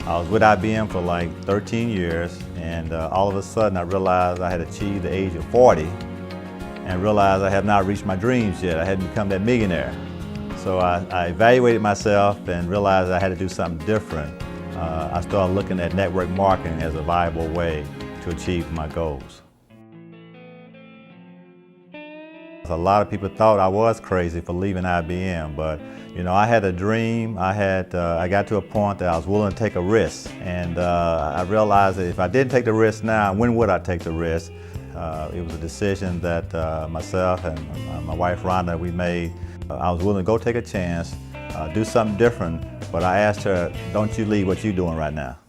I was with IBM for like 13 years, and all of a sudden I realized I had achieved the age of 40 and realized I have not reached my dreams yet. I hadn't become that millionaire. So I evaluated myself and realized I had to do something different. I started looking at network marketing as a viable way to achieve my goals. A lot of people thought I was crazy for leaving IBM, but I had a dream. I got to a point that I was willing to take a risk, and I realized that if I didn't take the risk now, when would I take the risk? It was a decision that myself and my wife Rhonda, we made. I was willing to go take a chance, do something different, but I asked her, don't you leave what you're doing right now.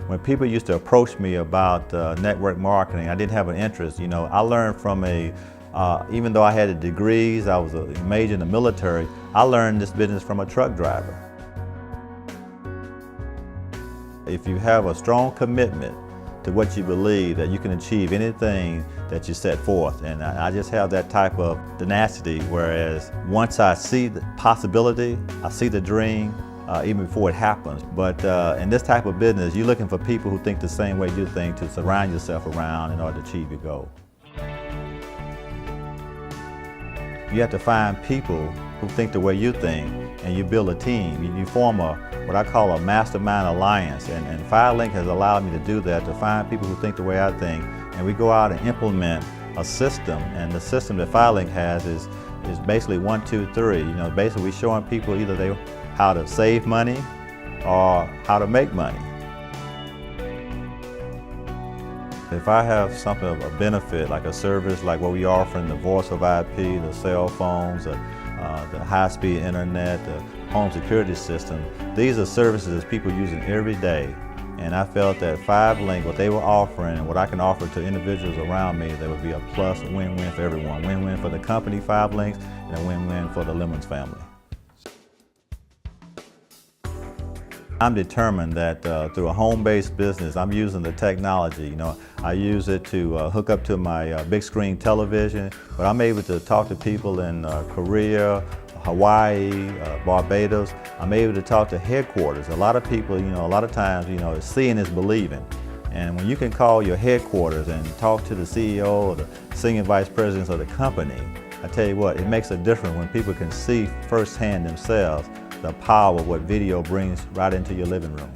When people used to approach me about network marketing, I didn't have an interest. I learned from even though I had the degrees, I was a major in the military, I learned this business from a truck driver. If you have a strong commitment to what you believe, that you can achieve anything that you set forth. And I just have that type of tenacity, whereas once I see the possibility, I see the dream, even before it happens. But in this type of business, you're looking for people who think the same way you think to surround yourself around in order to achieve your goal. You have to find people who think the way you think, and you build a team. You form what I call a mastermind alliance, and FireLink has allowed me to do that, to find people who think the way I think, and we go out and implement a system. And the system that FireLink has is basically 1, 2, 3. Basically we're showing people either how to save money or how to make money. If I have something of a benefit, like a service like what we offer in the voice of IP, the cell phones, the high-speed internet, the home security system, these are services that people using every day. And I felt that FireLink, what they were offering and what I can offer to individuals around me, there would be a plus win-win for everyone. Win-win for the company, FireLink, and a win-win for the Lemons family. I'm determined that through a home-based business, I'm using the technology. I use it to hook up to my big screen television, but I'm able to talk to people in Korea, Hawaii, Barbados. I'm able to talk to headquarters. A lot of people, a lot of times, seeing is believing. And when you can call your headquarters and talk to the CEO or the senior vice presidents of the company, I tell you what, it makes a difference when people can see firsthand themselves the power of what video brings right into your living room.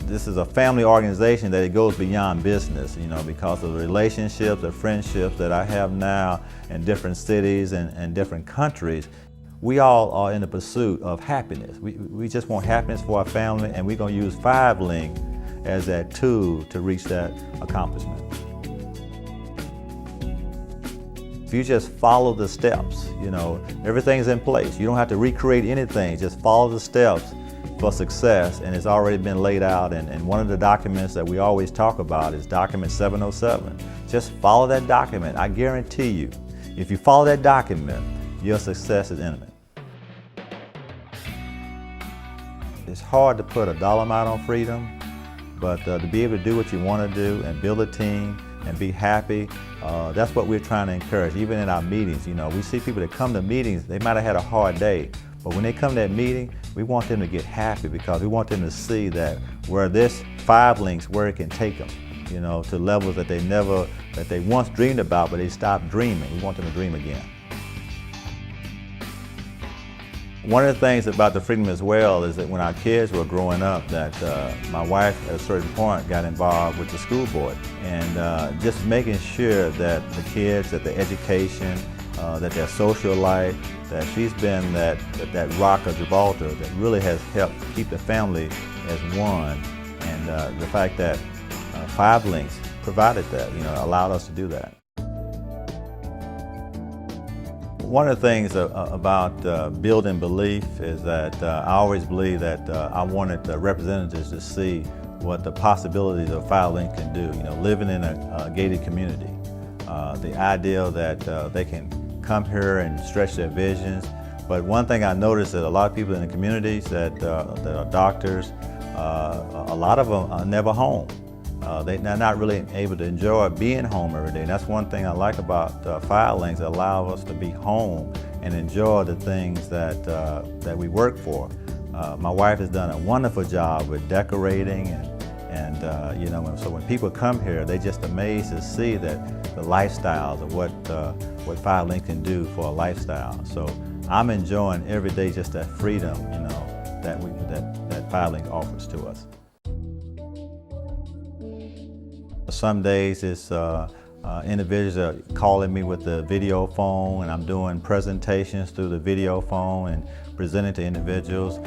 This is a family organization that it goes beyond business, because of the relationships, the friendships that I have now in different cities and different countries. We all are in the pursuit of happiness. We just want happiness for our family, and we're going to use FireLink as that tool to reach that accomplishment. If you just follow the steps, everything's in place. You don't have to recreate anything, just follow the steps for success, and it's already been laid out. And one of the documents that we always talk about is document 707. Just follow that document. I guarantee you, if you follow that document, your success is imminent. It's hard to put a dollar amount on freedom, but to be able to do what you want to do and build a team and be happy, that's what we're trying to encourage. Even in our meetings, we see people that come to meetings, they might have had a hard day, but when they come to that meeting, we want them to get happy, because we want them to see that where this FireLink, where it can take them, to levels that they once dreamed about, but they stopped dreaming. We want them to dream again. One of the things about the Freedom as well is that when our kids were growing up, that my wife at a certain point got involved with the school board, and just making sure that the kids, that their education, that their social life, that she's been that rock of Gibraltar that really has helped keep the family as one, and the fact that FireLink provided that, allowed us to do that. One of the things about building belief is that I always believe that I wanted the representatives to see what the possibilities of FireLink can do. Living in a gated community, the idea that they can come here and stretch their visions. But one thing I noticed that a lot of people in the communities that are doctors, a lot of them are never home. they're not really able to enjoy being home every day. And that's one thing I like about Firelinks. It allows us to be home and enjoy the things that we work for. My wife has done a wonderful job with decorating and you know, so when people come here, they're just amazed to see that the lifestyles of what Firelinks can do for a lifestyle. So I'm enjoying every day just that freedom, you know, that Firelinks offers to us. Some days it's individuals are calling me with the video phone, and I'm doing presentations through the video phone and presenting to individuals.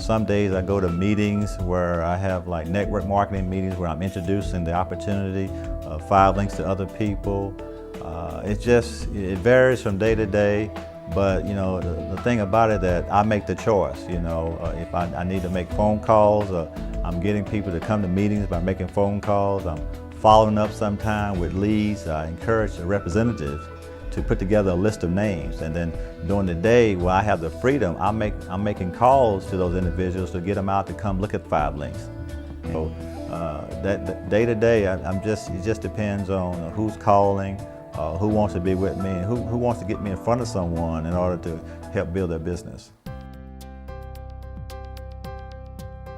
Some days I go to meetings where I have like network marketing meetings where I'm introducing the opportunity of Firelinks to other people. It varies from day to day, but you know, the thing about it that I make the choice. You know, if I need to make phone calls, I'm getting people to come to meetings by making phone calls. I'm following up sometime with leads. I encourage the representatives to put together a list of names, and then during the day where I have the freedom, I'm making calls to those individuals to get them out to come look at Firelinks. So that day to day, it just depends on who's calling, who wants to be with me, and who wants to get me in front of someone in order to help build their business.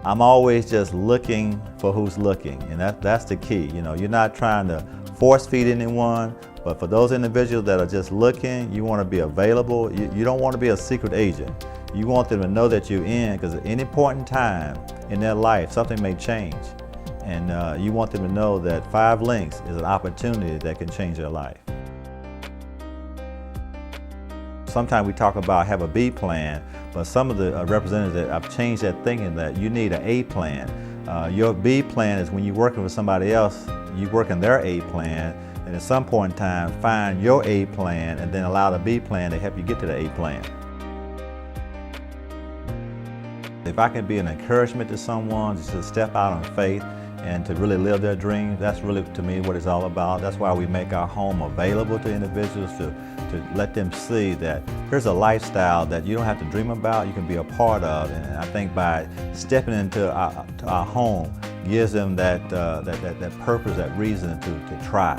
I'm always just looking for who's looking, and that's the key. You know, you're not trying to force feed anyone, but for those individuals that are just looking, you want to be available. You don't want to be a secret agent. You want them to know that you're in, because at any point in time in their life, something may change. And you want them to know that Firelinks is an opportunity that can change their life. Sometimes we talk about have a B plan, but some of the representatives have changed that thinking that you need an A plan. Your B plan is when you're working with somebody else, you work in their A plan, and at some point in time, find your A plan and then allow the B plan to help you get to the A plan. If I can be an encouragement to someone just to step out on faith and to really live their dreams, that's really, to me, what it's all about. That's why we make our home available to individuals to let them see that here's a lifestyle that you don't have to dream about, you can be a part of. And I think by stepping into our home gives them that purpose, that reason to try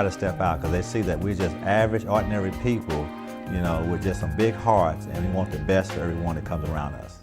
to step out, because they see that we're just average, ordinary people, you know, with just some big hearts, and we want the best for everyone that comes around us.